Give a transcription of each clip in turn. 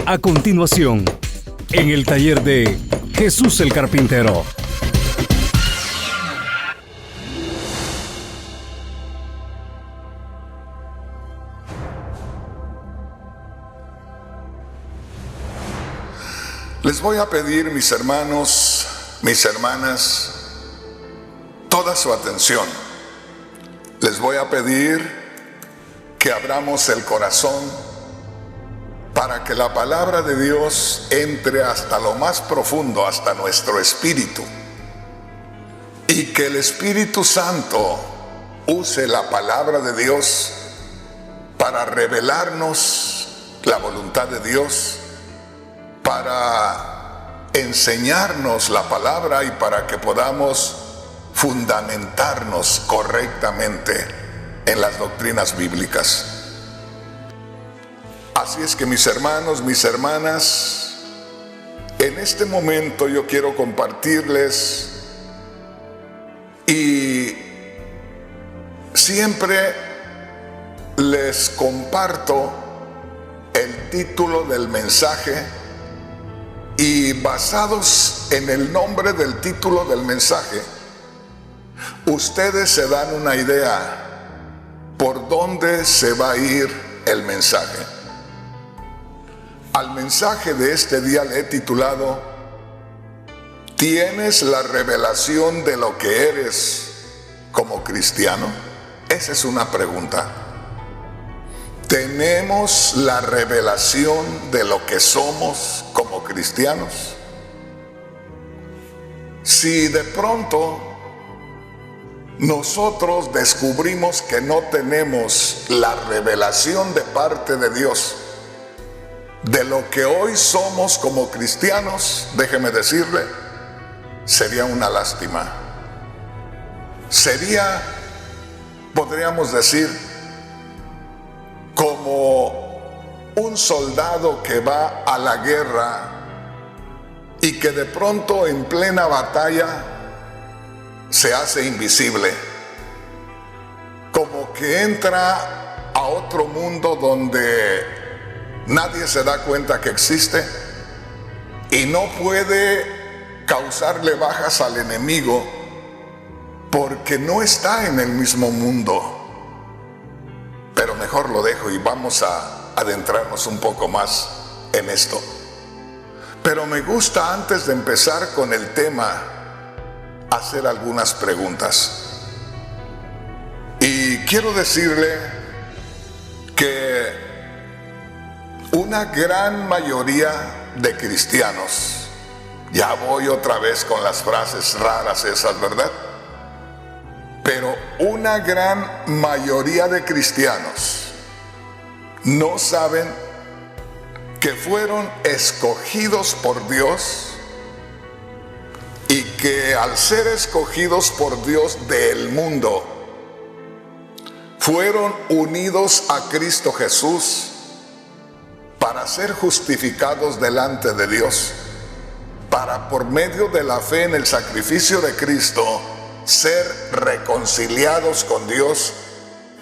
A continuación, en el taller de Jesús el Carpintero. Les voy a pedir, mis hermanos, mis hermanas, toda su atención. Les voy a pedir que abramos el corazón para que la palabra de Dios entre hasta lo más profundo, hasta nuestro espíritu, y que el Espíritu Santo use la palabra de Dios para revelarnos la voluntad de Dios, para enseñarnos la palabra y para que podamos fundamentarnos correctamente en las doctrinas bíblicas. Así es que, mis hermanos, mis hermanas, en este momento yo quiero compartirles, y siempre les comparto el título del mensaje, y basados en el nombre del título del mensaje, ustedes se dan una idea por dónde se va a ir el mensaje. Al mensaje de este día le he titulado: ¿tienes la revelación de lo que eres como cristiano? Esa es una pregunta. ¿Tenemos la revelación de lo que somos como cristianos? Si de pronto nosotros descubrimos que no tenemos la revelación de parte de Dios de lo que hoy somos como cristianos, déjeme decirle, sería una lástima. Sería, podríamos decir, como un soldado que va a la guerra y que de pronto en plena batalla se hace invisible, como que entra a otro mundo donde nadie se da cuenta que existe y no puede causarle bajas al enemigo porque no está en el mismo mundo. Pero mejor lo dejo y vamos a adentrarnos un poco más en esto. Pero me gusta, antes de empezar con el tema, hacer algunas preguntas. Y quiero decirle que una gran mayoría de cristianos, ya voy otra vez con las frases raras esas, ¿verdad? Pero una gran mayoría de cristianos no saben que fueron escogidos por Dios y que al ser escogidos por Dios del mundo, fueron unidos a Cristo Jesús para ser justificados delante de Dios, para por medio de la fe en el sacrificio de Cristo ser reconciliados con Dios,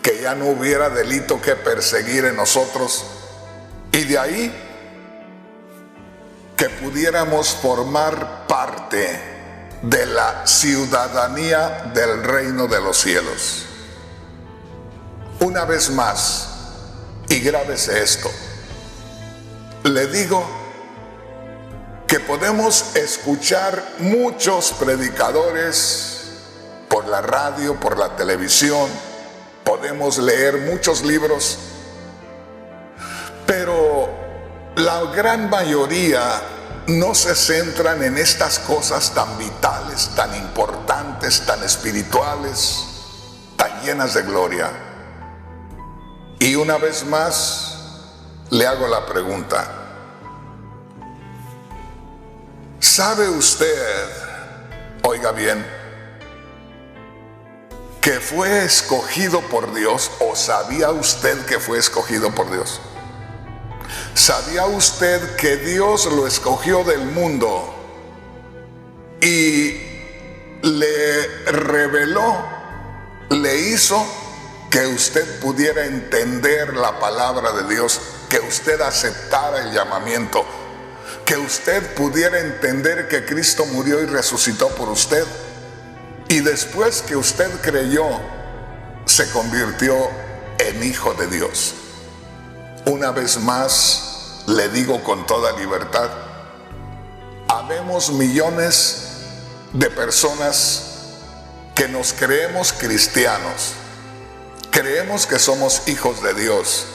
que ya no hubiera delito que perseguir en nosotros, y de ahí que pudiéramos formar parte de la ciudadanía del reino de los cielos. Una vez más, y grábese esto, le digo que podemos escuchar muchos predicadores por la radio, por la televisión, podemos leer muchos libros, pero la gran mayoría no se centran en estas cosas tan vitales, tan importantes, tan espirituales, tan llenas de gloria. Y una vez más le hago la pregunta: ¿sabe usted, oiga bien, que fue escogido por Dios? ¿O sabía usted que fue escogido por Dios? ¿Sabía usted que Dios lo escogió del mundo y le reveló, le hizo que usted pudiera entender la palabra de Dios, que usted aceptara el llamamiento, que usted pudiera entender que Cristo murió y resucitó por usted, y después que usted creyó, se convirtió en hijo de Dios. Una vez más, le digo con toda libertad, habemos millones de personas que nos creemos cristianos, creemos que somos hijos de Dios,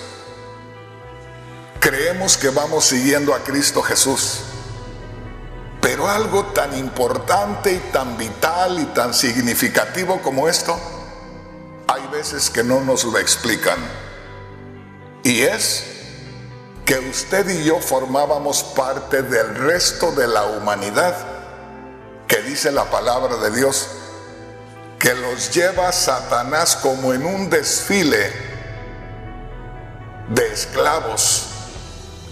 creemos que vamos siguiendo a Cristo Jesús, pero algo tan importante y tan vital y tan significativo como esto, hay veces que no nos lo explican, y es que usted y yo formábamos parte del resto de la humanidad, que dice la palabra de Dios, que los lleva Satanás como en un desfile de esclavos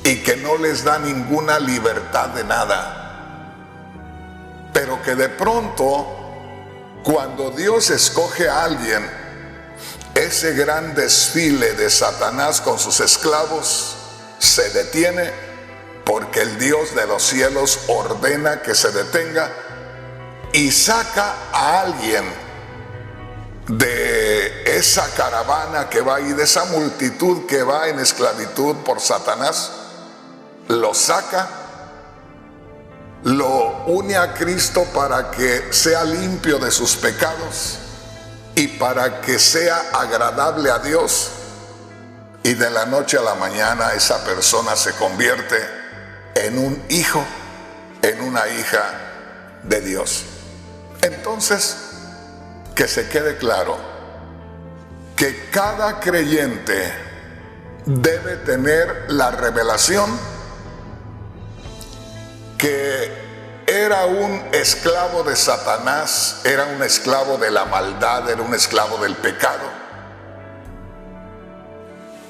y que no les da ninguna libertad de nada. Pero que de pronto, cuando Dios escoge a alguien, ese gran desfile de Satanás con sus esclavos se detiene, porque el Dios de los cielos ordena que se detenga y saca a alguien de esa caravana que va y de esa multitud que va en esclavitud por Satanás. Lo saca, lo une a Cristo para que sea limpio de sus pecados y para que sea agradable a Dios, y de la noche a la mañana esa persona se convierte en un hijo, en una hija de Dios. Entonces, que se quede claro que cada creyente debe tener la revelación que era un esclavo de Satanás, era un esclavo de la maldad, era un esclavo del pecado.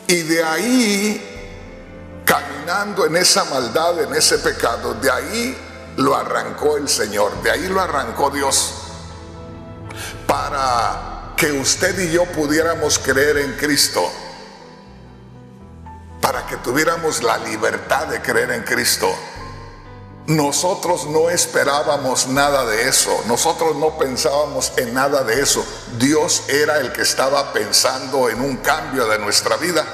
Y de ahí, caminando en esa maldad, en ese pecado, de ahí lo arrancó el Señor, de ahí lo arrancó Dios, para que usted y yo pudiéramos creer en Cristo, para que tuviéramos la libertad de creer en Cristo. Nosotros no esperábamos nada de eso, nosotros no pensábamos en nada de eso. Dios era el que estaba pensando en un cambio de nuestra vida,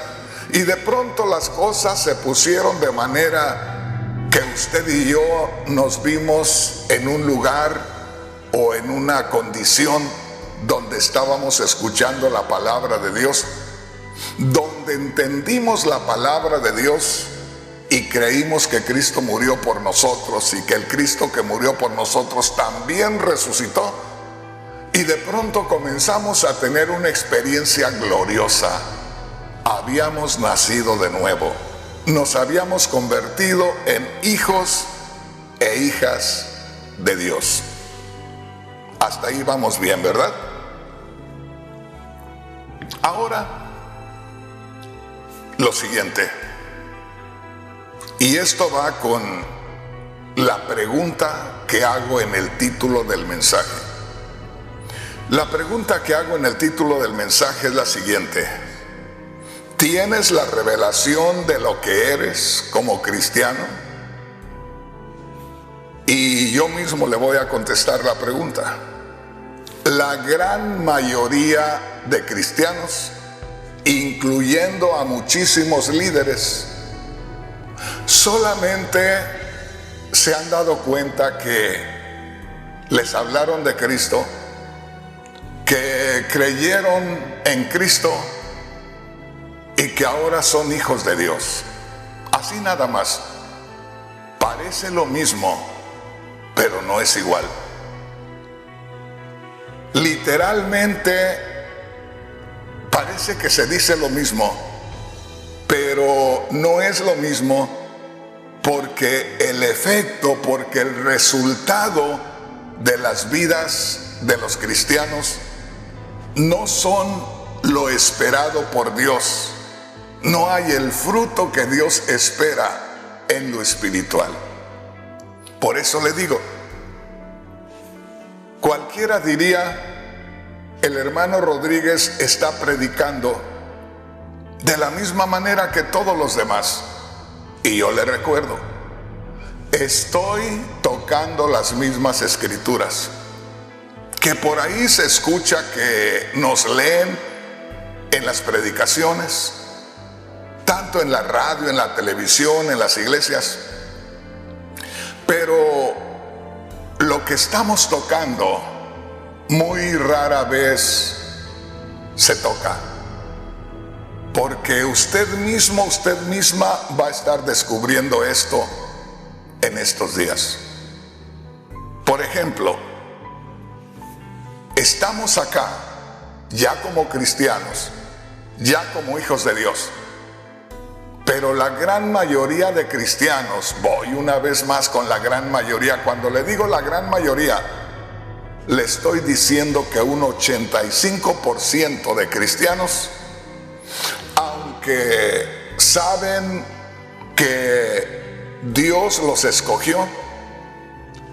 y de pronto las cosas se pusieron de manera que usted y yo nos vimos en un lugar o en una condición donde estábamos escuchando la palabra de Dios, donde entendimos la palabra de Dios y creímos que Cristo murió por nosotros y que el Cristo que murió por nosotros también resucitó, y de pronto comenzamos a tener una experiencia gloriosa. Habíamos nacido de nuevo, nos habíamos convertido en hijos e hijas de Dios. Hasta ahí vamos bien, ¿verdad? Ahora, lo siguiente, y esto va con la pregunta que hago en el título del mensaje. La pregunta que hago en el título del mensaje es la siguiente: ¿tienes la revelación de lo que eres como cristiano? Y yo mismo le voy a contestar la pregunta. La gran mayoría de cristianos, incluyendo a muchísimos líderes, solamente se han dado cuenta que les hablaron de Cristo, que creyeron en Cristo y que ahora son hijos de Dios. Así nada más. Parece lo mismo, pero no es igual. Literalmente parece que se dice lo mismo, pero no es lo mismo, porque el efecto, porque el resultado de las vidas de los cristianos no son lo esperado por Dios. No hay el fruto que Dios espera en lo espiritual. Por eso le digo, cualquiera diría el hermano Rodríguez está predicando de la misma manera que todos los demás. Y yo le recuerdo, estoy tocando las mismas escrituras, que por ahí se escucha que nos leen en las predicaciones, tanto en la radio, en la televisión, en las iglesias. Pero lo que estamos tocando muy rara vez se toca, porque usted mismo, usted misma va a estar descubriendo esto en estos días. Por ejemplo, estamos acá ya como cristianos, ya como hijos de Dios, pero la gran mayoría de cristianos, voy una vez más con la gran mayoría, cuando le digo la gran mayoría, le estoy diciendo que un 85% de cristianos, aunque saben que Dios los escogió,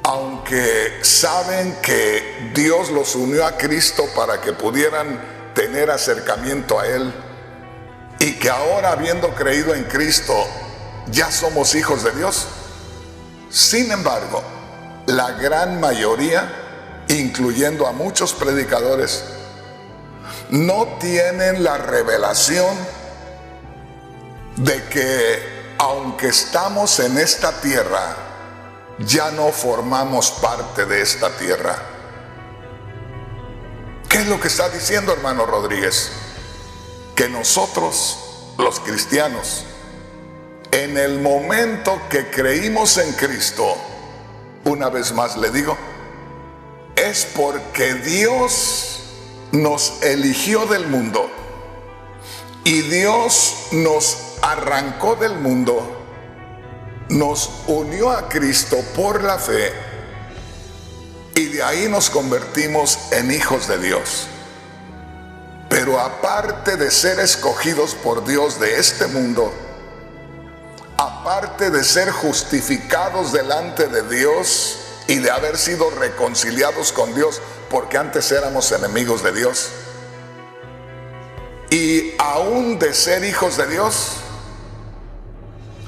aunque saben que Dios los unió a Cristo para que pudieran tener acercamiento a Él, y que ahora, habiendo creído en Cristo, ya somos hijos de Dios, sin embargo, la gran mayoría, incluyendo a muchos predicadores, no tienen la revelación de que aunque estamos en esta tierra, ya no formamos parte de esta tierra. ¿Qué es lo que está diciendo, hermano Rodríguez? Que nosotros, los cristianos, en el momento que creímos en Cristo, una vez más le digo, es porque Dios nos eligió del mundo y Dios nos arrancó del mundo, nos unió a Cristo por la fe y de ahí nos convertimos en hijos de Dios. Pero aparte de ser escogidos por Dios de este mundo, aparte de ser justificados delante de Dios y de haber sido reconciliados con Dios, porque antes éramos enemigos de Dios, y aún de ser hijos de Dios,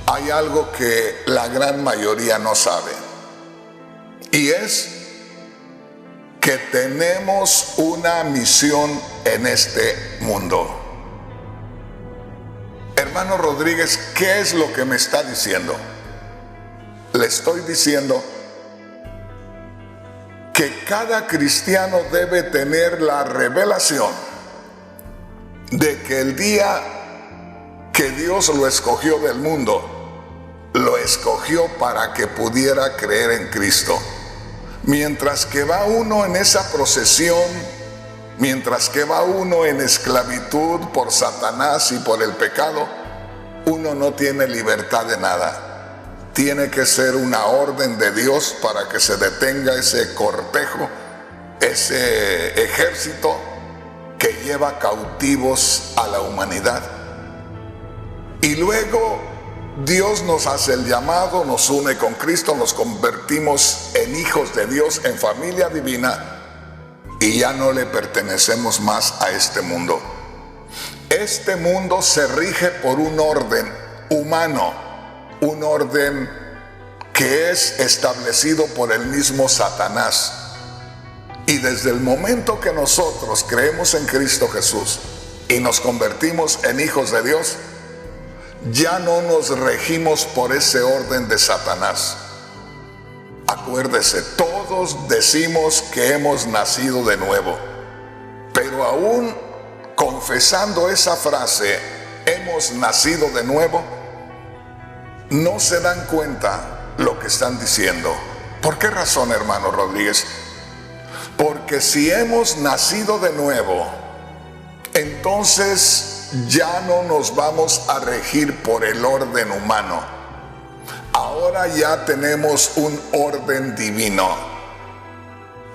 hay algo que la gran mayoría no sabe, y es que tenemos una misión en este mundo. Hermano Rodríguez, ¿qué es lo que me está diciendo? Le estoy diciendo que cada cristiano debe tener la revelación de que el día que Dios lo escogió del mundo, lo escogió para que pudiera creer en Cristo. Mientras que va uno en esa procesión, mientras que va uno en esclavitud por Satanás y por el pecado, uno no tiene libertad de nada. Tiene que ser una orden de Dios para que se detenga ese cortejo, ese ejército que lleva cautivos a la humanidad. Y luego Dios nos hace el llamado, nos une con Cristo, nos convertimos en hijos de Dios, en familia divina, y ya no le pertenecemos más a este mundo. Este mundo se rige por un orden humano, un orden que es establecido por el mismo Satanás. Y desde el momento que nosotros creemos en Cristo Jesús y nos convertimos en hijos de Dios, ya no nos regimos por ese orden de Satanás. Acuérdese, todos decimos que hemos nacido de nuevo, pero aún confesando esa frase, hemos nacido de nuevo, no se dan cuenta lo que están diciendo. ¿Por qué razón, hermano Rodríguez? Porque si hemos nacido de nuevo, entonces ya no nos vamos a regir por el orden humano. Ahora ya tenemos un orden divino.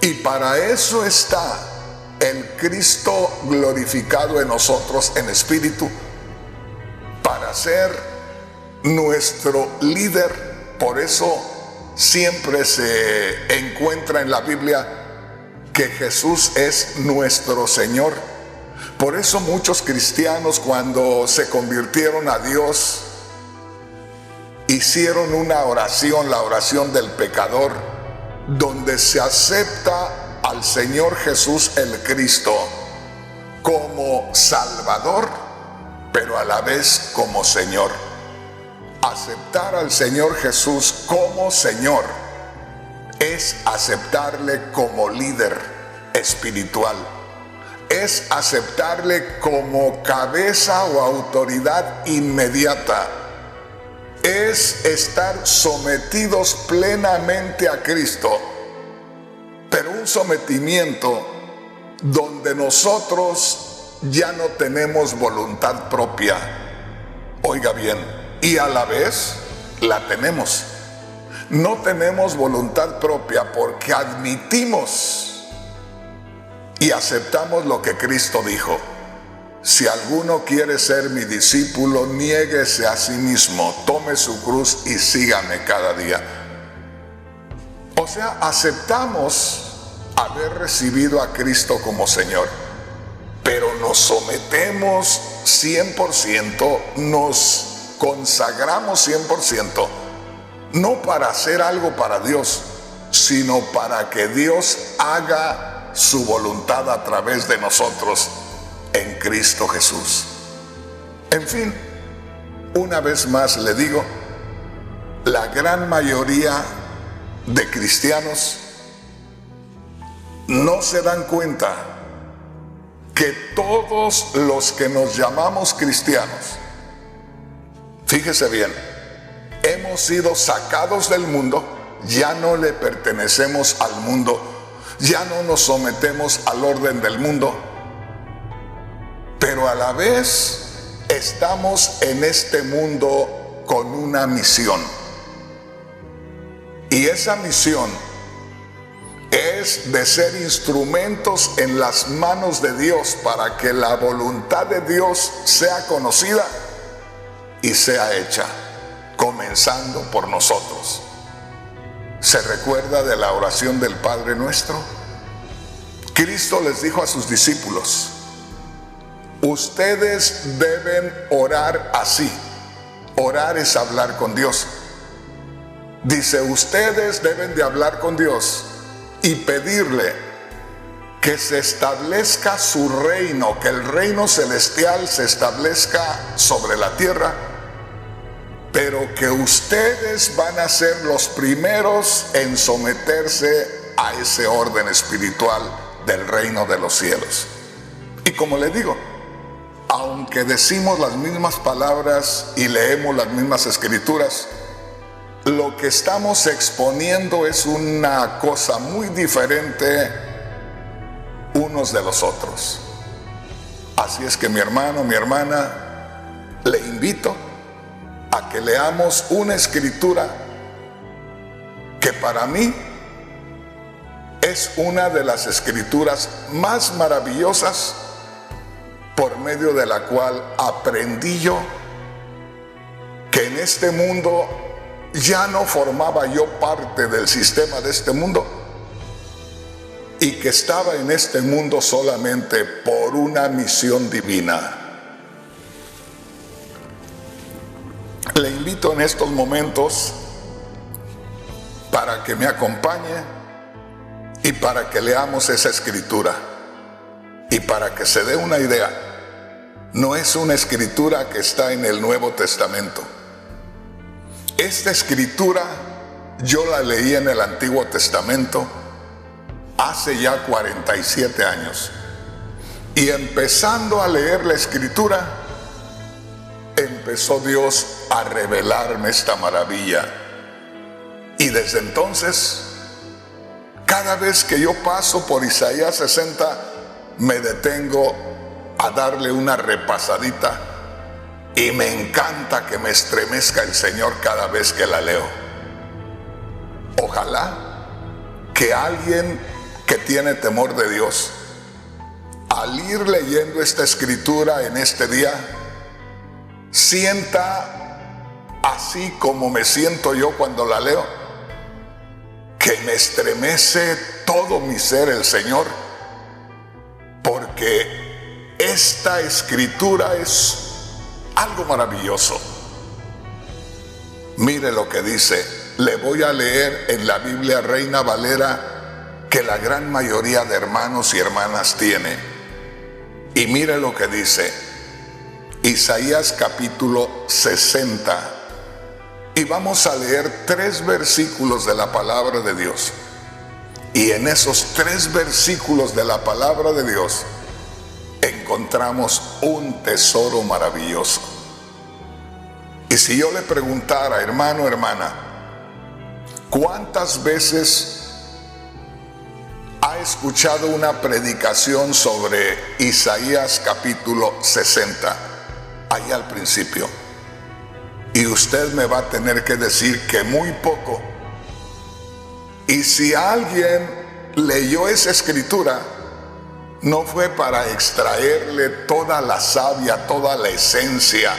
Y para eso está el Cristo glorificado en nosotros en espíritu, para ser nuestro líder. Por eso siempre se encuentra en la Biblia que Jesús es nuestro Señor. Por eso muchos cristianos, cuando se convirtieron a Dios, hicieron una oración, la oración del pecador, donde se acepta al Señor Jesús el Cristo como Salvador, pero a la vez como Señor. Aceptar al Señor Jesús como Señor es aceptarle como líder espiritual, es aceptarle como cabeza o autoridad inmediata, es estar sometidos plenamente a Cristo, pero un sometimiento donde nosotros ya no tenemos voluntad propia. Oiga bien, y a la vez la tenemos. No tenemos voluntad propia porque admitimos y aceptamos lo que Cristo dijo: si alguno quiere ser mi discípulo, niéguese a sí mismo, tome su cruz y sígame cada día. O sea, aceptamos haber recibido a Cristo como Señor, pero nos sometemos 100%, nos consagramos 100%, no para hacer algo para Dios, sino para que Dios haga su voluntad a través de nosotros en Cristo Jesús. En fin, una vez más le digo, la gran mayoría de cristianos no se dan cuenta que todos los que nos llamamos cristianos, fíjese bien, hemos sido sacados del mundo, ya no le pertenecemos al mundo, ya no nos sometemos al orden del mundo, pero a la vez estamos en este mundo con una misión. Y esa misión es de ser instrumentos en las manos de Dios para que la voluntad de Dios sea conocida y sea hecha, comenzando por nosotros. ¿Se recuerda de la oración del Padre Nuestro? Cristo les dijo a sus discípulos: ustedes deben orar así. Orar es hablar con Dios. Dice, ustedes deben de hablar con Dios y pedirle que se establezca su reino, que el reino celestial se establezca sobre la tierra, pero que ustedes van a ser los primeros en someterse a ese orden espiritual del reino de los cielos. Y como le digo, aunque decimos las mismas palabras y leemos las mismas escrituras, lo que estamos exponiendo es una cosa muy diferente unos de los otros. Así es que mi hermano, mi hermana, le invito a que leamos una escritura que para mí es una de las escrituras más maravillosas, por medio de la cual aprendí yo que en este mundo ya no formaba yo parte del sistema de este mundo y que estaba en este mundo solamente por una misión divina. Le invito en estos momentos para que me acompañe y para que leamos esa escritura y para que se dé una idea. No es una escritura que está en el Nuevo Testamento. Esta escritura yo la leí en el Antiguo Testamento hace ya 47 años. Y empezando a leer la escritura, empezó Dios a revelarme esta maravilla. Y desde entonces, cada vez que yo paso por Isaías 60, me detengo a darle una repasadita. Y me encanta que me estremezca el Señor cada vez que la leo. Ojalá que alguien que tiene temor de Dios, al ir leyendo esta escritura en este día, sienta así como me siento yo cuando la leo, que me estremece todo mi ser el Señor, porque esta escritura es algo maravilloso. Mire lo que dice. Le voy a leer en la Biblia Reina Valera, que la gran mayoría de hermanos y hermanas tiene. Y mire lo que dice. Isaías capítulo 60. Y vamos a leer 3 versículos de la palabra de Dios. Y en esos 3 versículos de la palabra de Dios encontramos un tesoro maravilloso. Y si yo le preguntara, hermano, hermana, ¿cuántas veces ha escuchado una predicación sobre Isaías capítulo 60, ahí al principio? Y usted me va a tener que decir que muy poco. Y si alguien leyó esa escritura, no fue para extraerle toda la savia, toda la esencia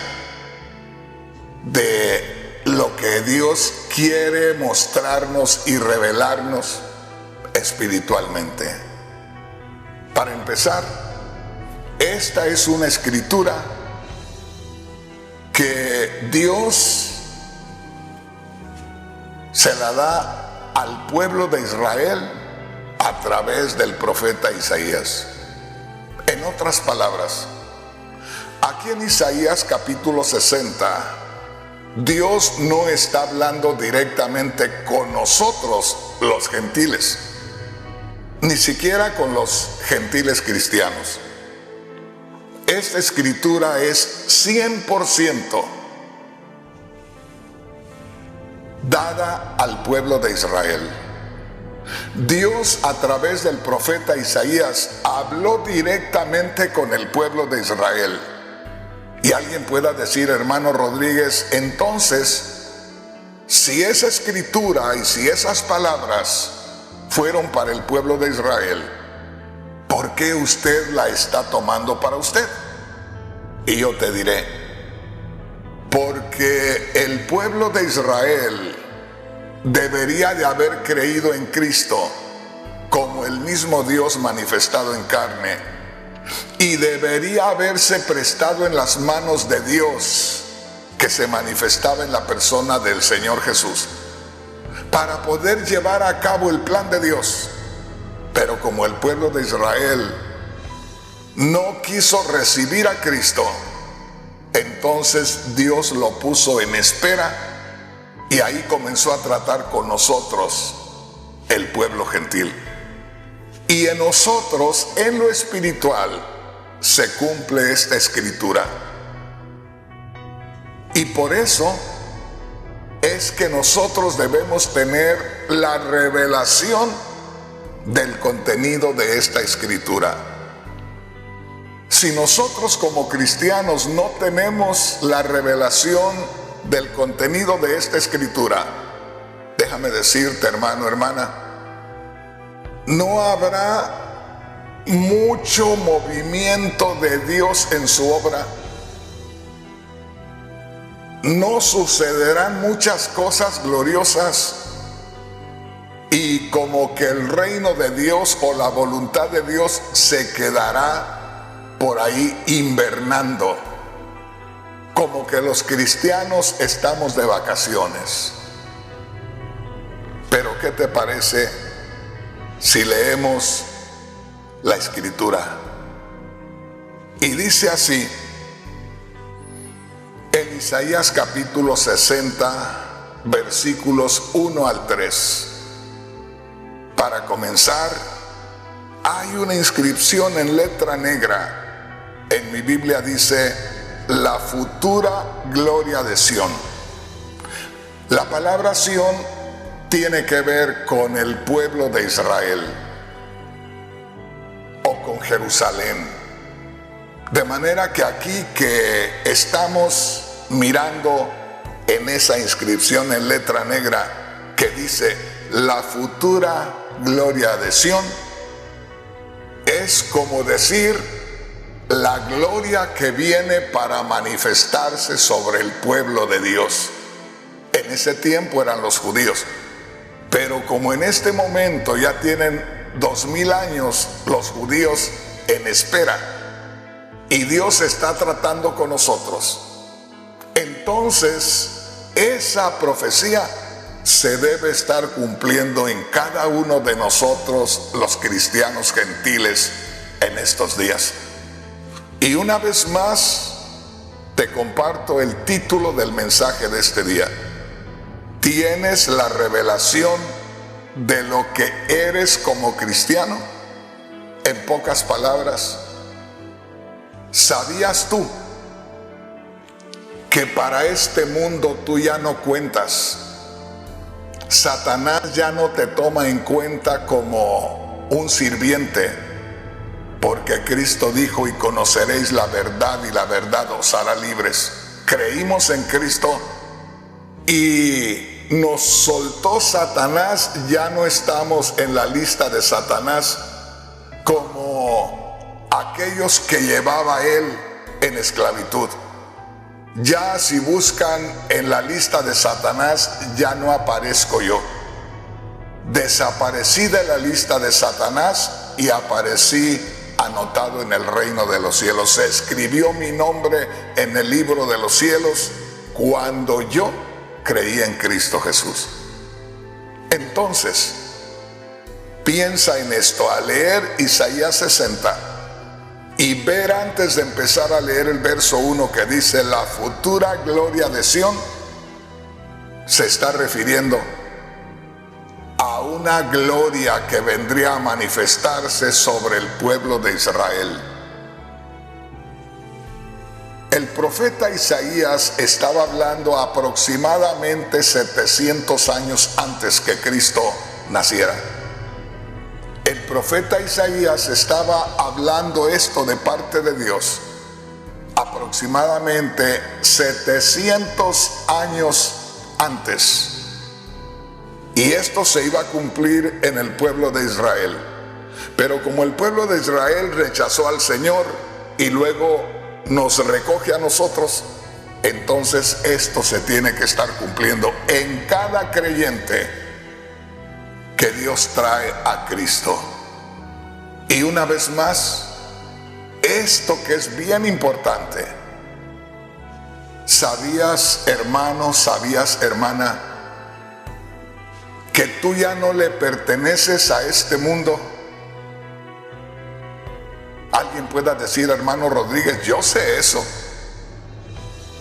de lo que Dios quiere mostrarnos y revelarnos espiritualmente. Para empezar, esta es una escritura que Dios se la da al pueblo de Israel a través del profeta Isaías. En otras palabras, aquí en Isaías capítulo 60, Dios no está hablando directamente con nosotros los gentiles, ni siquiera con los gentiles cristianos. Esta escritura es 100% dada al pueblo de Israel. Dios a través del profeta Isaías habló directamente con el pueblo de Israel. Y alguien pueda decir, hermano Rodríguez, entonces, si esa escritura y si esas palabras fueron para el pueblo de Israel, ¿por qué usted la está tomando para usted? Y yo te diré, porque el pueblo de Israel debería de haber creído en Cristo como el mismo Dios manifestado en carne, y debería haberse prestado en las manos de Dios que se manifestaba en la persona del Señor Jesús para poder llevar a cabo el plan de Dios. Pero como el pueblo de Israel no quiso recibir a Cristo, entonces Dios lo puso en espera y ahí comenzó a tratar con nosotros, el pueblo gentil. Y en nosotros, en lo espiritual, se cumple esta escritura. Y por eso es que nosotros debemos tener la revelación del contenido de esta escritura. Si nosotros como cristianos no tenemos la revelación del contenido de esta escritura, déjame decirte, hermano, hermana, no habrá mucho movimiento de Dios en su obra. No sucederán muchas cosas gloriosas y como que el reino de Dios o la voluntad de Dios se quedará por ahí invernando, como que los cristianos estamos de vacaciones. Pero ¿qué te parece si leemos la escritura? Y dice así en Isaías capítulo 60, versículos 1 al 3. Para comenzar, hay una inscripción en letra negra. En mi Biblia dice, la futura gloria de Sión. La palabra Sión tiene que ver con el pueblo de Israel o con Jerusalén. De manera que aquí que estamos mirando en esa inscripción en letra negra que dice la futura gloria de Sión, es como decir la gloria que viene para manifestarse sobre el pueblo de Dios. En ese tiempo eran los judíos, pero como en este momento ya tienen 2000 años los judíos en espera, y Dios está tratando con nosotros. Entonces, esa profecía se debe estar cumpliendo en cada uno de nosotros, los cristianos gentiles, en estos días. Y una vez más, te comparto el título del mensaje de este día. ¿Tienes la revelación de lo que eres como cristiano? En pocas palabras, ¿sabías tú que para este mundo tú ya no cuentas? Satanás ya no te toma en cuenta como un sirviente, porque Cristo dijo: y conoceréis la verdad, y la verdad os hará libres. Creímos en Cristo y nos soltó Satanás. Ya no estamos en la lista de Satanás como aquellos que llevaba él en esclavitud. Ya si buscan en la lista de Satanás, ya no aparezco yo. Desaparecí de la lista de Satanás y aparecí anotado en el reino de los cielos. Se escribió mi nombre en el libro de los cielos cuando yo creí en Cristo Jesús. Entonces, piensa en esto, al leer Isaías 60 y ver, antes de empezar a leer el verso 1 que dice: la futura gloria de Sión, se está refiriendo a una gloria que vendría a manifestarse sobre el pueblo de Israel. El profeta Isaías estaba hablando aproximadamente 700 años antes que Cristo naciera. El profeta Isaías estaba hablando esto de parte de Dios aproximadamente 700 años antes. Y esto se iba a cumplir en el pueblo de Israel. Pero como el pueblo de Israel rechazó al Señor y luego nos recoge a nosotros, entonces esto se tiene que estar cumpliendo en cada creyente que Dios trae a Cristo. Y una vez más, esto que es bien importante: ¿sabías, hermano, sabías, hermana, que tú ya no le perteneces a este mundo? Alguien pueda decir: hermano Rodríguez, yo sé eso,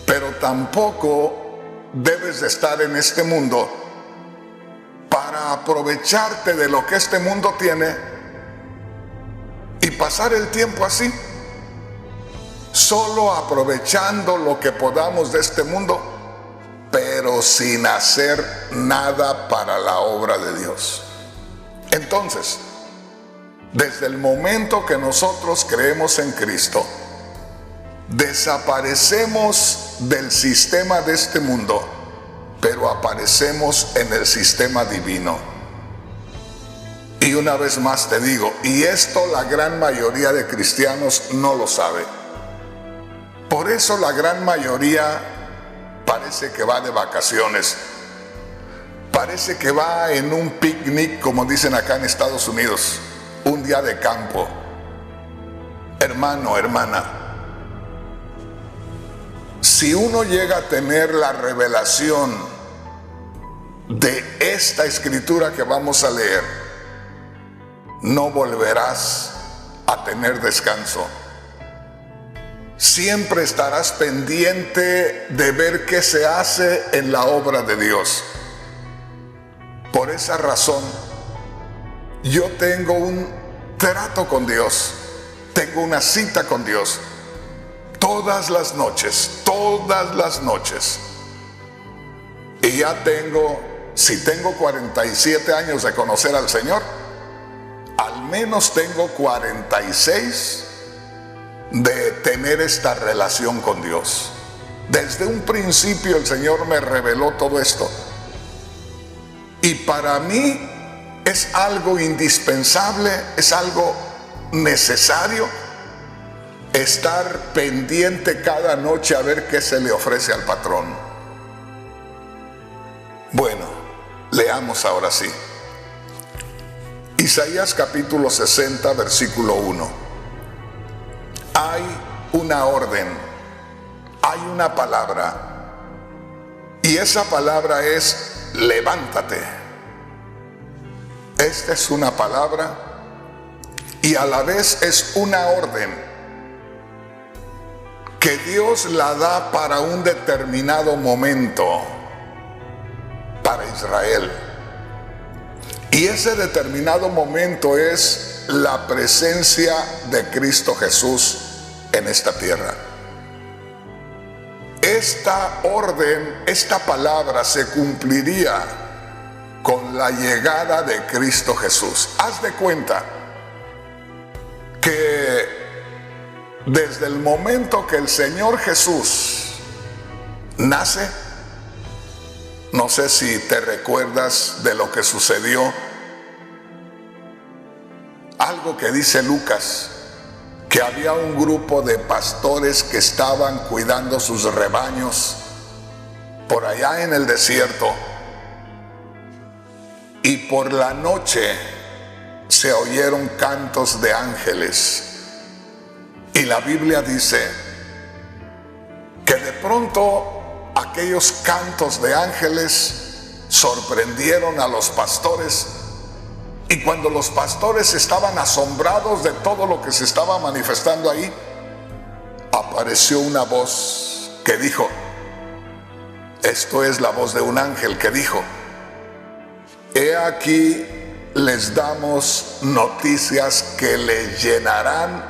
pero tampoco debes de estar en este mundo para aprovecharte de lo que este mundo tiene y pasar el tiempo así, solo aprovechando lo que podamos de este mundo, pero sin hacer nada para la obra de Dios. Entonces, desde el momento que nosotros creemos en Cristo, desaparecemos del sistema de este mundo, pero aparecemos en el sistema divino. Y una vez más te digo, y esto la gran mayoría de cristianos no lo sabe. Por eso la gran mayoría parece que va de vacaciones, parece que va en un picnic, como dicen acá en Estados Unidos, un día de campo. Hermano, hermana, si uno llega a tener la revelación de esta escritura que vamos a leer, no volverás a tener descanso. Siempre estarás pendiente de ver qué se hace en la obra de Dios. Por esa razón, yo tengo un trato con Dios, tengo una cita con Dios todas las noches. Y ya tengo, si tengo 47 años de conocer al Señor, al menos tengo 46 de tener esta relación con Dios. Desde un principio el Señor me reveló todo esto. Y para mí es algo indispensable, es algo necesario estar pendiente cada noche a ver qué se le ofrece al patrón. Bueno, leamos ahora sí. Isaías capítulo 60, versículo 1. Hay una orden, hay una palabra, y esa palabra es levántate. Esta es una palabra y a la vez es una orden que Dios la da para un determinado momento para Israel. Y ese determinado momento es la presencia de Cristo Jesús en esta tierra. Esta orden, esta palabra se cumpliría con la llegada de Cristo Jesús. Haz de cuenta que desde el momento que el Señor Jesús nace, no sé si te recuerdas de lo que sucedió, algo que dice Lucas, que había un grupo de pastores que estaban cuidando sus rebaños por allá en el desierto, y por la noche se oyeron cantos de ángeles, y la Biblia dice que de pronto aquellos cantos de ángeles sorprendieron a los pastores, y cuando los pastores estaban asombrados de todo lo que se estaba manifestando ahí, apareció una voz que dijo, esto es la voz de un ángel que dijo, he aquí les damos noticias que les llenarán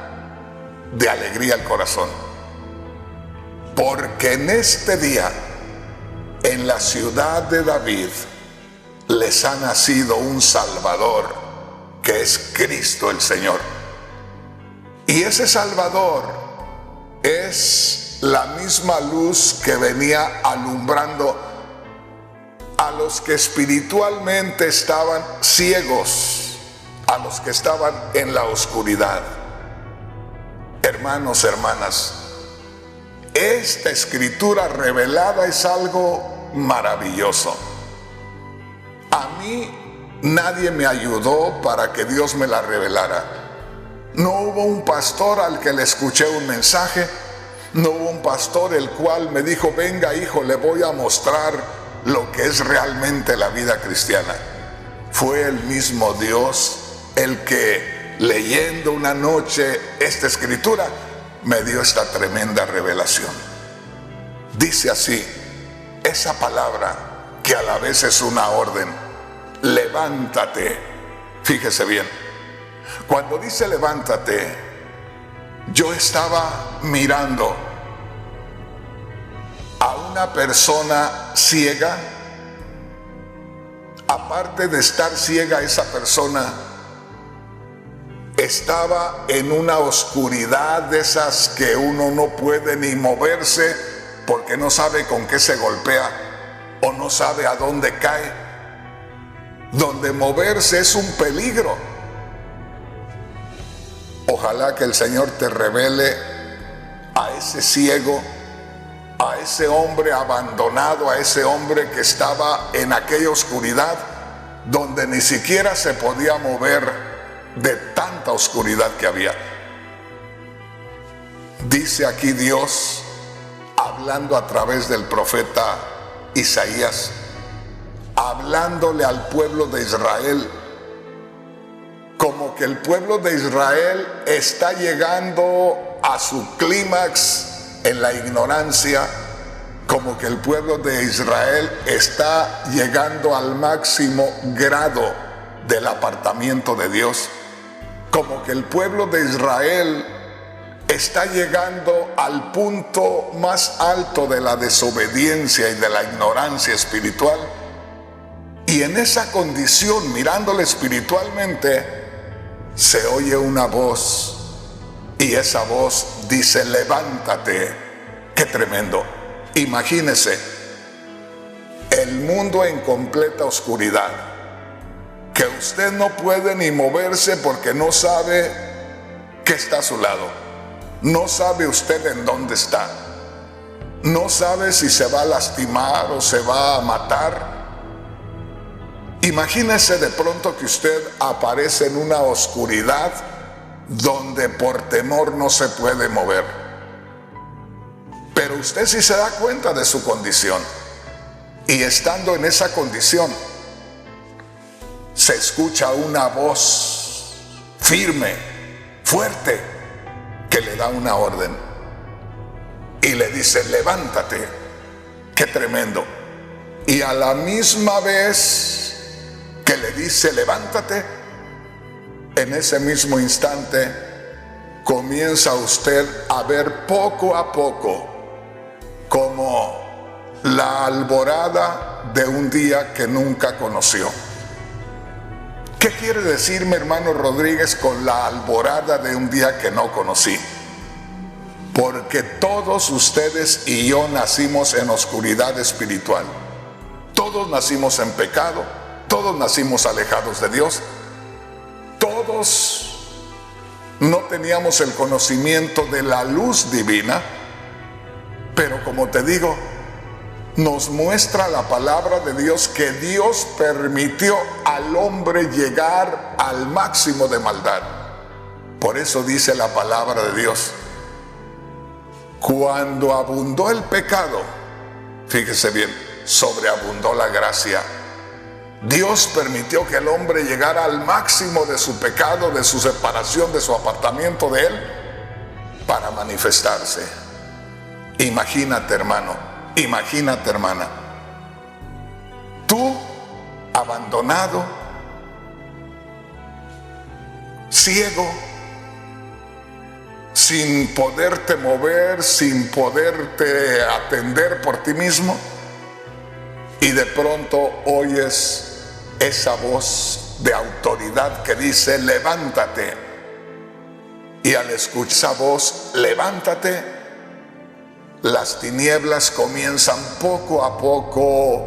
de alegría el corazón. Porque en este día, en la ciudad de David, les ha nacido un Salvador, que es Cristo el Señor. Y ese Salvador es la misma luz que venía alumbrando a los que espiritualmente estaban ciegos, a los que estaban en la oscuridad. Hermanos, hermanas, esta escritura revelada es algo maravilloso. A mí nadie me ayudó para que Dios me la revelara. No hubo un pastor al que le escuché un mensaje, no hubo un pastor el cual me dijo, venga hijo, le voy a mostrar lo que es realmente la vida cristiana. Fue el mismo Dios el que, leyendo una noche esta escritura, me dio esta tremenda revelación. Dice así, esa palabra que a la vez es una orden, levántate. Fíjese bien, cuando dice levántate, yo estaba mirando a una persona ciega. Aparte de estar ciega, esa persona estaba en una oscuridad de esas que uno no puede ni moverse porque no sabe con qué se golpea o no sabe a dónde cae, donde moverse es un peligro. Ojalá que el Señor te revele a ese ciego, a ese hombre abandonado, a ese hombre que estaba en aquella oscuridad donde ni siquiera se podía mover de tanta oscuridad que había. Dice aquí Dios, hablando a través del profeta Isaías, hablándole al pueblo de Israel, como que el pueblo de Israel está llegando a su clímax en la ignorancia, como que el pueblo de Israel está llegando al máximo grado del apartamiento de Dios, como que el pueblo de Israel está llegando al punto más alto de la desobediencia y de la ignorancia espiritual. Y en esa condición, mirándole espiritualmente, se oye una voz, y esa voz dice, levántate. ¡Qué tremendo! Imagínese, el mundo en completa oscuridad, que usted no puede ni moverse porque no sabe qué está a su lado, no sabe usted en dónde está, no sabe si se va a lastimar o se va a matar. Imagínese de pronto que usted aparece en una oscuridad donde por temor no se puede mover. Pero usted sí se da cuenta de su condición. Y estando en esa condición, se escucha una voz firme, fuerte, que le da una orden. Y le dice, levántate. ¡Qué tremendo! Y a la misma vez que le dice, levántate, en ese mismo instante comienza usted a ver poco a poco como la alborada de un día que nunca conoció. ¿Qué quiere decir, mi hermano Rodríguez, con la alborada de un día que no conocí? Porque todos ustedes y yo nacimos en oscuridad espiritual. Todos nacimos en pecado, todos nacimos alejados de Dios. Todos no teníamos el conocimiento de la luz divina, pero como te digo, nos muestra la palabra de Dios que Dios permitió al hombre llegar al máximo de maldad. Por eso dice la palabra de Dios, cuando abundó el pecado, fíjese bien, sobreabundó la gracia. Dios permitió que el hombre llegara al máximo de su pecado, de su separación, de su apartamiento de Él, para manifestarse. Imagínate, hermano, imagínate, hermana, tú abandonado, ciego, sin poderte mover, sin poderte atender por ti mismo, y de pronto oyes esa voz de autoridad que dice, levántate. Y al escuchar esa voz, levántate, las tinieblas comienzan poco a poco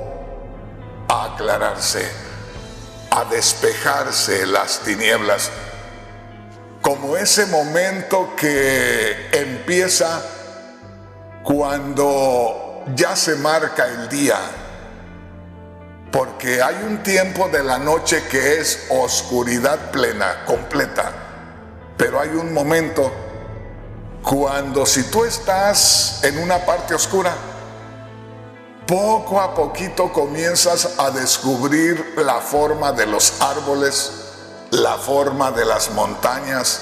a aclararse, a despejarse las tinieblas, como ese momento que empieza cuando ya se marca el día. Porque hay un tiempo de la noche que es oscuridad plena, completa. Pero hay un momento cuando si tú estás en una parte oscura, poco a poquito comienzas a descubrir la forma de los árboles, la forma de las montañas,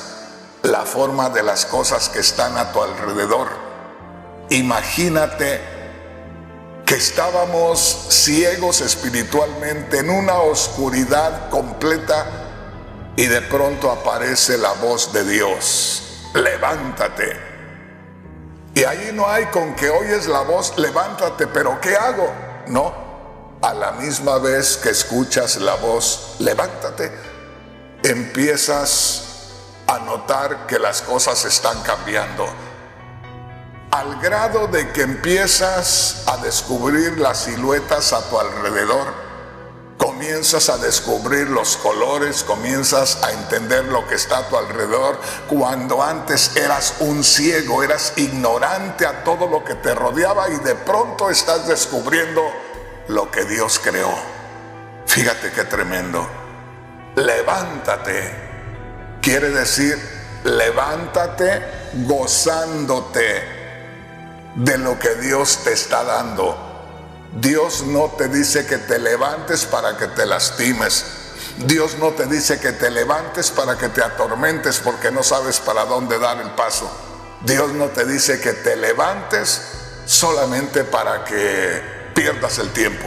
la forma de las cosas que están a tu alrededor. Imagínate que estábamos ciegos espiritualmente en una oscuridad completa y de pronto aparece la voz de Dios, levántate. Y ahí no hay con que oyes la voz, levántate, pero ¿qué hago? No, a la misma vez que escuchas la voz, levántate, empiezas a notar que las cosas están cambiando. Al grado de que empiezas a descubrir las siluetas a tu alrededor, comienzas a descubrir los colores, comienzas a entender lo que está a tu alrededor, cuando antes eras un ciego, eras ignorante a todo lo que te rodeaba y de pronto estás descubriendo lo que Dios creó. Fíjate qué tremendo. Levántate, quiere decir levántate gozándote de lo que Dios te está dando. Dios no te dice que te levantes para que te lastimes. Dios no te dice que te levantes para que te atormentes porque no sabes para dónde dar el paso. Dios no te dice que te levantes solamente para que pierdas el tiempo.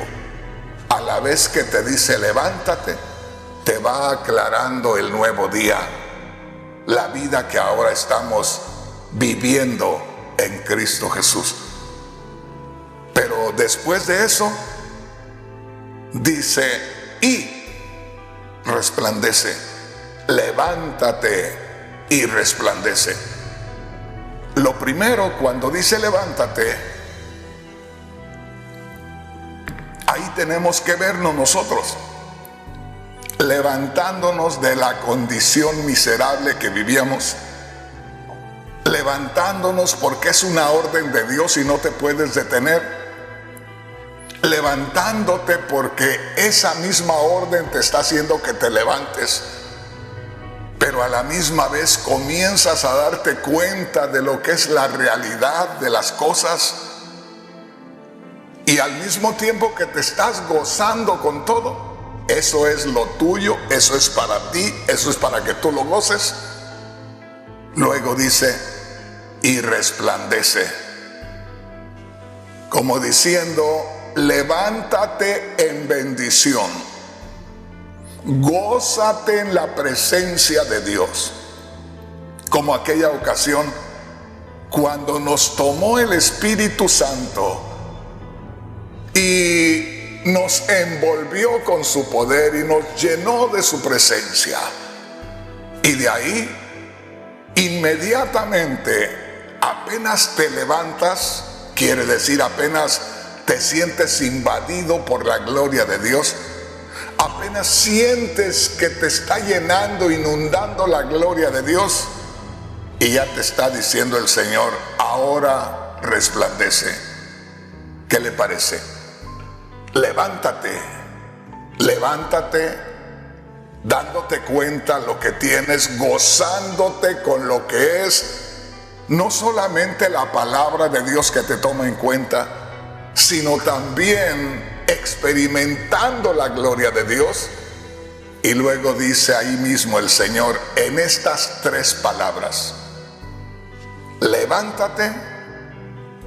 A la vez que te dice levántate, te va aclarando el nuevo día, la vida que ahora estamos viviendo en Cristo Jesús. Pero después de eso dice, y resplandece, levántate y resplandece. Lo primero, cuando dice levántate, ahí tenemos que vernos nosotros, levantándonos de la condición miserable que vivíamos, levantándonos porque es una orden de Dios y no te puedes detener, levantándote porque esa misma orden te está haciendo que te levantes, pero a la misma vez comienzas a darte cuenta de lo que es la realidad de las cosas, y al mismo tiempo que te estás gozando con todo, eso es lo tuyo, eso es para ti, eso es para que tú lo goces. Luego dice, y resplandece, como diciendo, levántate en bendición, gózate en la presencia de Dios, como aquella ocasión cuando nos tomó el Espíritu Santo y nos envolvió con su poder y nos llenó de su presencia. Y de ahí, inmediatamente, apenas te levantas, quiere decir apenas te sientes invadido por la gloria de Dios, apenas sientes que te está llenando, inundando la gloria de Dios, y ya te está diciendo el Señor, ahora resplandece. ¿Qué le parece? Levántate, levántate, dándote cuenta lo que tienes, gozándote con lo que es, no solamente la palabra de Dios que te toma en cuenta, sino también experimentando la gloria de Dios. Y luego dice ahí mismo el Señor en estas 3 palabras: levántate,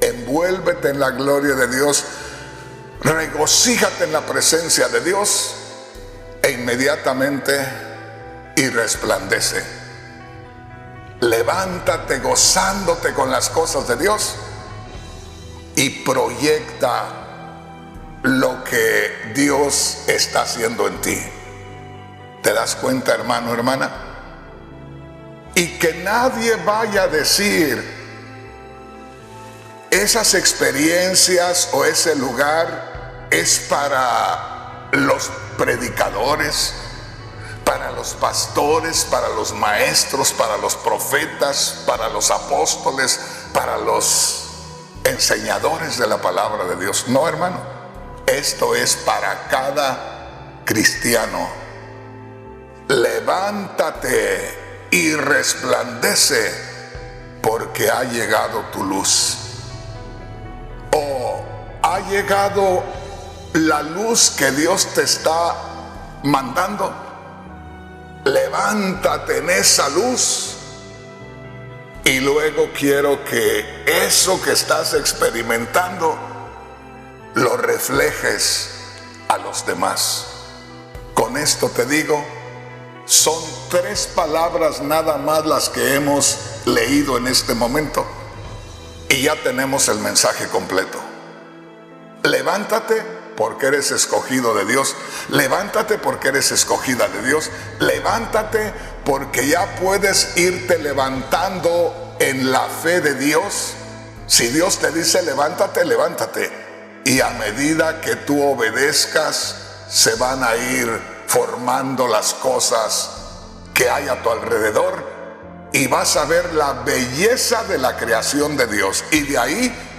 envuélvete en la gloria de Dios, regocíjate en la presencia de Dios, e inmediatamente y resplandece. Levántate gozándote con las cosas de Dios y proyecta lo que Dios está haciendo en ti. ¿Te das cuenta, hermano, hermana? Y que nadie vaya a decir, esas experiencias o ese lugar es para los predicadores, para los pastores, para los maestros, para los profetas, para los apóstoles, para los enseñadores de la palabra de Dios. No, hermano, esto es para cada cristiano. Levántate y resplandece, porque ha llegado tu luz. Ha llegado la luz que Dios te está mandando. Levántate en esa luz, y luego quiero que eso que estás experimentando lo reflejes a los demás. Con esto te digo, son 3 palabras nada más las que hemos leído en este momento, y ya tenemos el mensaje completo. Levántate porque eres escogido de Dios. Levántate porque eres escogida de Dios. Levántate porque ya puedes irte levantando en la fe de Dios. Si Dios te dice levántate, levántate. Y a medida que tú obedezcas, se van a ir formando las cosas que hay a tu alrededor, y vas a ver la belleza de la creación de Dios. Y de ahí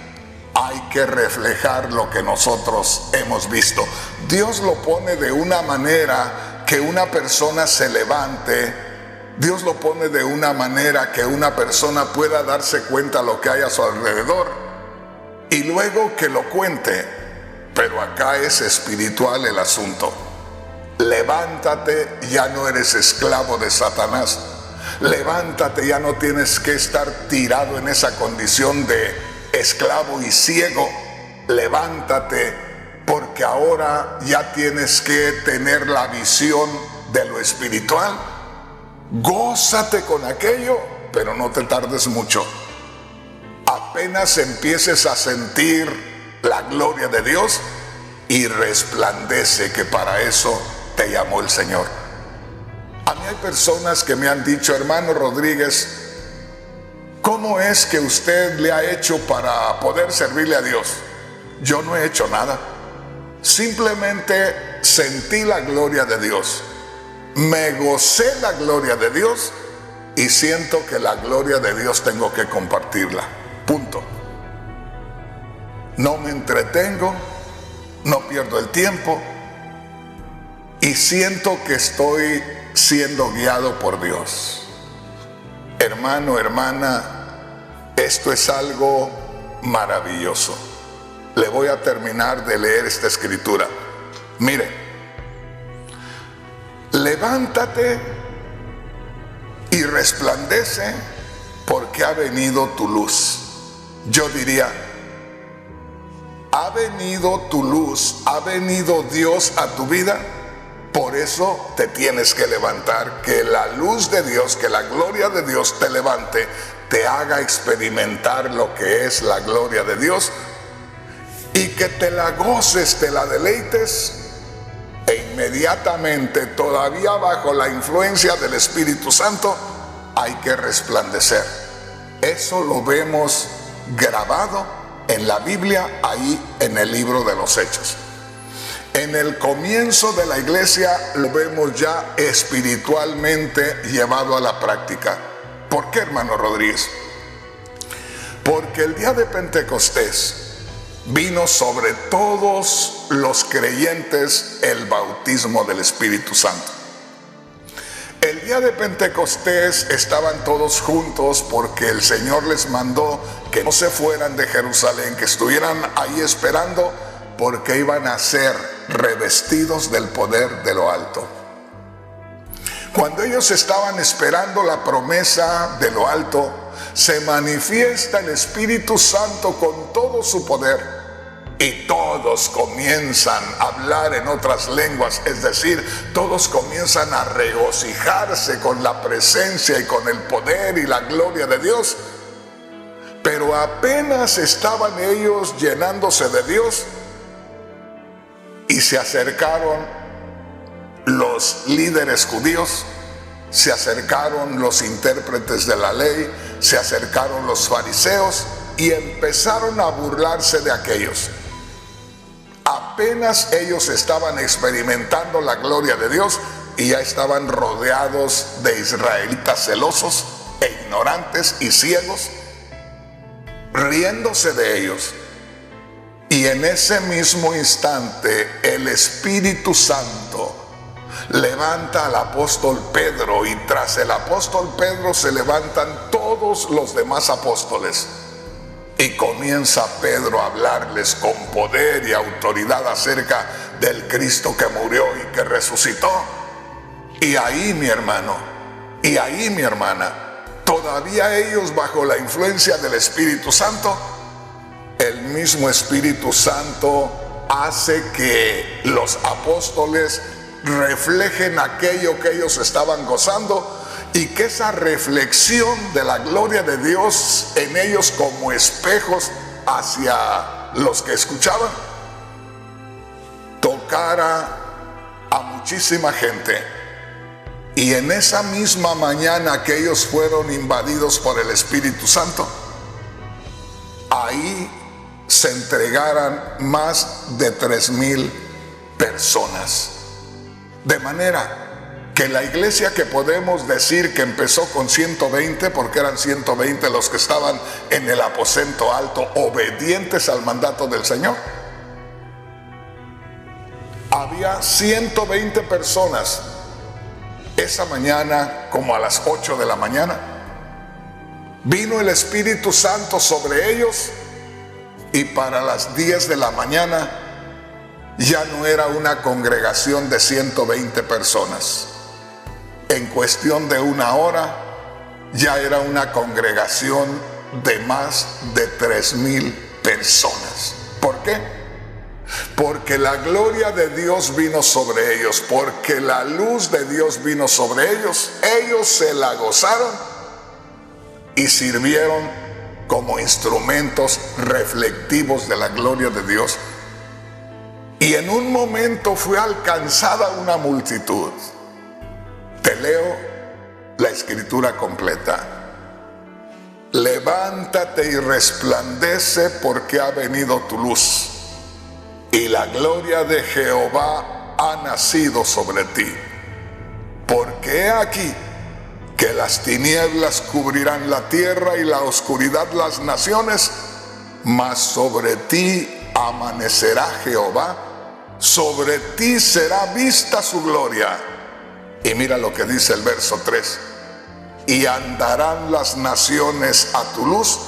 hay que reflejar lo que nosotros hemos visto. Dios lo pone de una manera que una persona se levante. Dios lo pone de una manera que una persona pueda darse cuenta de lo que hay a su alrededor y luego que lo cuente. Pero acá es espiritual el asunto. Levántate, ya no eres esclavo de Satanás. Levántate, ya no tienes que estar tirado en esa condición de esclavo y ciego. Levántate, porque ahora ya tienes que tener la visión de lo espiritual. Gózate con aquello, pero no te tardes mucho. Apenas empieces a sentir la gloria de Dios, y resplandece, que para eso te llamó el Señor. A mí hay personas que me han dicho: hermano Rodríguez, ¿cómo es que usted le ha hecho para poder servirle a Dios? Yo no he hecho nada. Simplemente sentí la gloria de Dios. Me gocé la gloria de Dios y siento que la gloria de Dios tengo que compartirla. Punto. No me entretengo, no pierdo el tiempo y siento que estoy siendo guiado por Dios. Hermano, hermana, esto es algo maravilloso. Le voy a terminar de leer esta escritura. Mire, levántate y resplandece porque ha venido tu luz. Yo diría, ha venido tu luz, ha venido Dios a tu vida, por eso te tienes que levantar, que la luz de Dios, que la gloria de Dios te levante, te haga experimentar lo que es la gloria de Dios y que te la goces, te la deleites e inmediatamente, todavía bajo la influencia del Espíritu Santo, hay que resplandecer. Eso lo vemos grabado en la Biblia, ahí en el libro de los Hechos. En el comienzo de la iglesia lo vemos ya espiritualmente llevado a la práctica. ¿Por qué, hermano Rodríguez? Porque el día de Pentecostés vino sobre todos los creyentes el bautismo del Espíritu Santo. El día de Pentecostés estaban todos juntos porque el Señor les mandó que no se fueran de Jerusalén, que estuvieran ahí esperando, porque iban a ser revestidos del poder de lo alto. Cuando ellos estaban esperando la promesa de lo alto, se manifiesta el Espíritu Santo con todo su poder y todos comienzan a hablar en otras lenguas, es decir, todos comienzan a regocijarse con la presencia y con el poder y la gloria de Dios. Pero apenas estaban ellos llenándose de Dios y se acercaron los líderes judíos, se acercaron los intérpretes de la ley, se acercaron los fariseos y empezaron a burlarse de aquellos. Apenas ellos estaban experimentando la gloria de Dios y ya estaban rodeados de israelitas celosos e ignorantes y ciegos, riéndose de ellos. Y en ese mismo instante el Espíritu Santo levanta al apóstol Pedro y tras el apóstol Pedro se levantan todos los demás apóstoles. Y comienza Pedro a hablarles con poder y autoridad acerca del Cristo que murió y que resucitó. Y ahí, mi hermano, y ahí, mi hermana, todavía ellos bajo la influencia del Espíritu Santo, el mismo Espíritu Santo hace que los apóstoles reflejen aquello que ellos estaban gozando y que esa reflexión de la gloria de Dios en ellos como espejos hacia los que escuchaban tocara a muchísima gente. Y en esa misma mañana que ellos fueron invadidos por el Espíritu Santo, ahí se entregaran más de 3,000 personas. De manera que la iglesia que podemos decir que empezó con 120, porque eran 120 los que estaban en el aposento alto, obedientes al mandato del Señor, había 120 personas. Esa mañana, como a las 8 de la mañana, vino el Espíritu Santo sobre ellos y para las 10 de la mañana ya no era una congregación de 120 personas. En cuestión de una hora ya era una congregación de más de 3,000 personas. ¿Por qué? Porque la gloria de Dios vino sobre ellos, porque la luz de Dios vino sobre ellos. Ellos se la gozaron y sirvieron como instrumentos reflectivos de la gloria de Dios. Y en un momento fue alcanzada una multitud. Te leo la escritura completa. Levántate y resplandece porque ha venido tu luz y la gloria de Jehová ha nacido sobre ti. Porque he aquí que las tinieblas cubrirán la tierra y la oscuridad las naciones, mas sobre ti amanecerá Jehová sobre ti será vista su gloria. Y mira lo que dice el verso 3. Y andarán las naciones a tu luz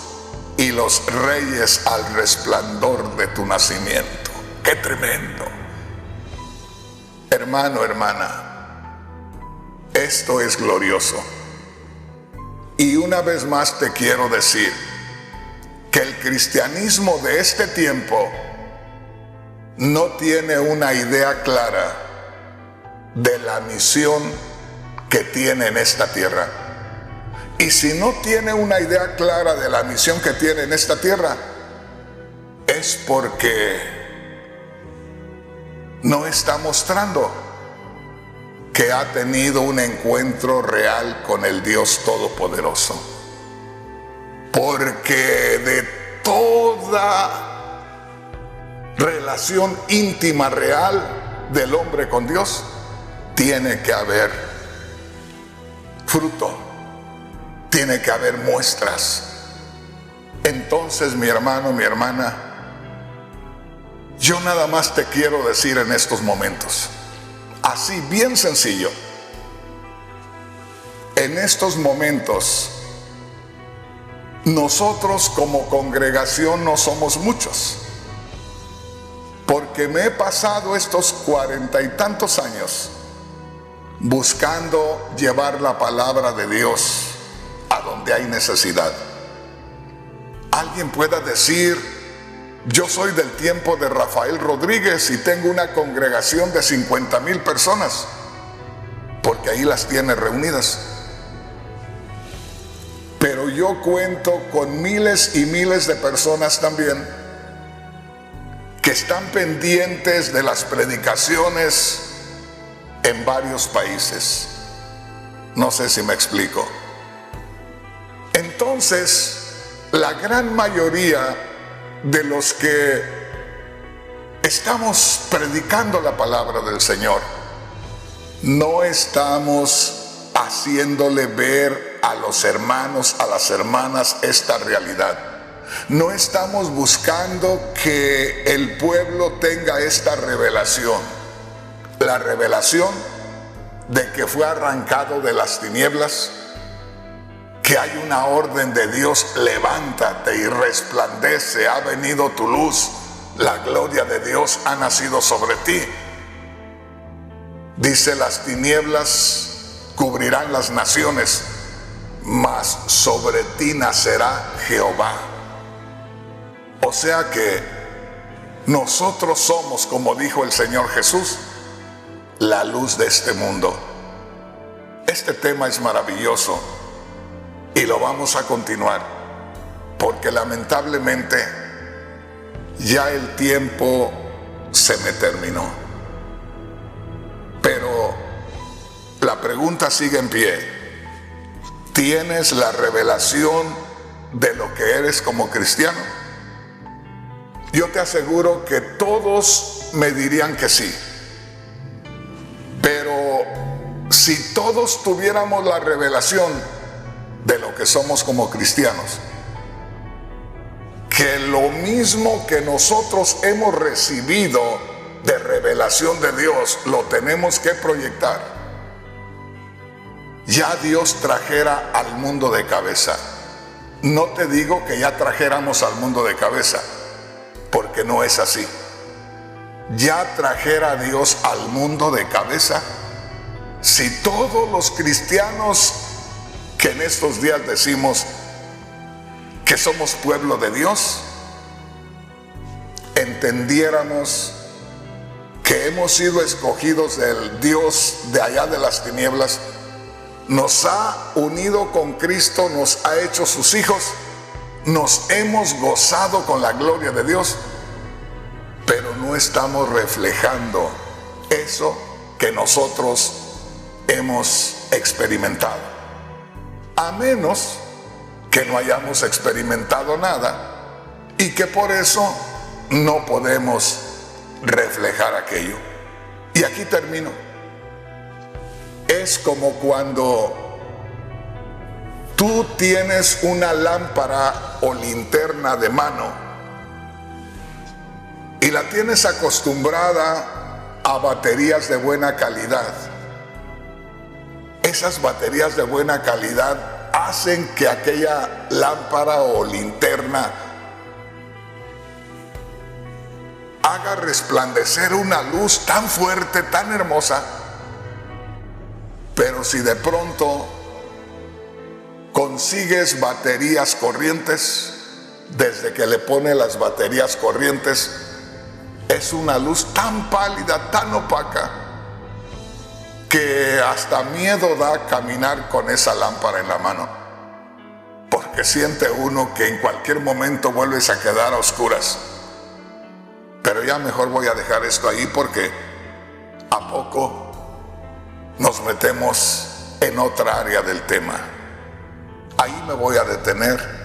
y los reyes al resplandor de tu nacimiento. ¡Qué tremendo! Hermano, hermana, esto es glorioso. Y una vez más te quiero decir que el cristianismo de este tiempo no tiene una idea clara de la misión que tiene en esta tierra. Y si no tiene una idea clara de la misión que tiene en esta tierra, es porque no está mostrando que ha tenido un encuentro real con el Dios Todopoderoso. Porque de toda relación íntima real del hombre con Dios, tiene que haber fruto, tiene que haber muestras. Entonces, mi hermano, mi hermana, yo nada más te quiero decir en estos momentos, así bien sencillo, en estos momentos nosotros como congregación no somos muchos, porque me he pasado estos 40 y tantos años buscando llevar la palabra de Dios a donde hay necesidad. Alguien pueda decir: yo soy del tiempo de Rafael Rodríguez y tengo una congregación de 50,000 personas, porque ahí las tiene reunidas. Pero yo cuento con miles y miles de personas también que están pendientes de las predicaciones en varios países. No sé si me explico. Entonces, la gran mayoría de los que estamos predicando la palabra del Señor, no estamos haciéndole ver a los hermanos, a las hermanas esta realidad. No estamos buscando que el pueblo tenga esta revelación, la revelación de que fue arrancado de las tinieblas, que hay una orden de Dios: levántate y resplandece, ha venido tu luz, la gloria de Dios ha nacido sobre ti. Dice: las tinieblas cubrirán las naciones, mas sobre ti nacerá Jehová. O sea que nosotros somos, como dijo el Señor Jesús, la luz de este mundo. Este tema es maravilloso y lo vamos a continuar, porque lamentablemente ya el tiempo se me terminó. Pero la pregunta sigue en pie: ¿tienes la revelación de lo que eres como cristiano? Yo te aseguro que todos me dirían que sí. Pero si todos tuviéramos la revelación de lo que somos como cristianos, que lo mismo que nosotros hemos recibido de revelación de Dios, lo tenemos que proyectar, ya Dios trajera al mundo de cabeza. No te digo que ya trajéramos al mundo de cabeza, porque no es así. Ya trajera a Dios al mundo de cabeza si todos los cristianos que en estos días decimos que somos pueblo de Dios, entendiéramos que hemos sido escogidos del Dios de allá de las tinieblas, nos ha unido con Cristo, nos ha hecho sus hijos, nos hemos gozado con la gloria de Dios, pero no estamos reflejando eso que nosotros hemos experimentado. A menos que no hayamos experimentado nada y que por eso no podemos reflejar aquello. Y aquí termino. Es como cuando tú tienes una lámpara o linterna de mano y la tienes acostumbrada a baterías de buena calidad. Esas baterías de buena calidad hacen que aquella lámpara o linterna haga resplandecer una luz tan fuerte, tan hermosa. Pero si de pronto consigues baterías corrientes, desde que le pone las baterías corrientes, es una luz tan pálida, tan opaca, que hasta miedo da caminar con esa lámpara en la mano, porque siente uno que en cualquier momento vuelves a quedar a oscuras. Pero ya mejor voy a dejar esto ahí, porque a poco nos metemos en otra área del tema. Ahí me voy a detener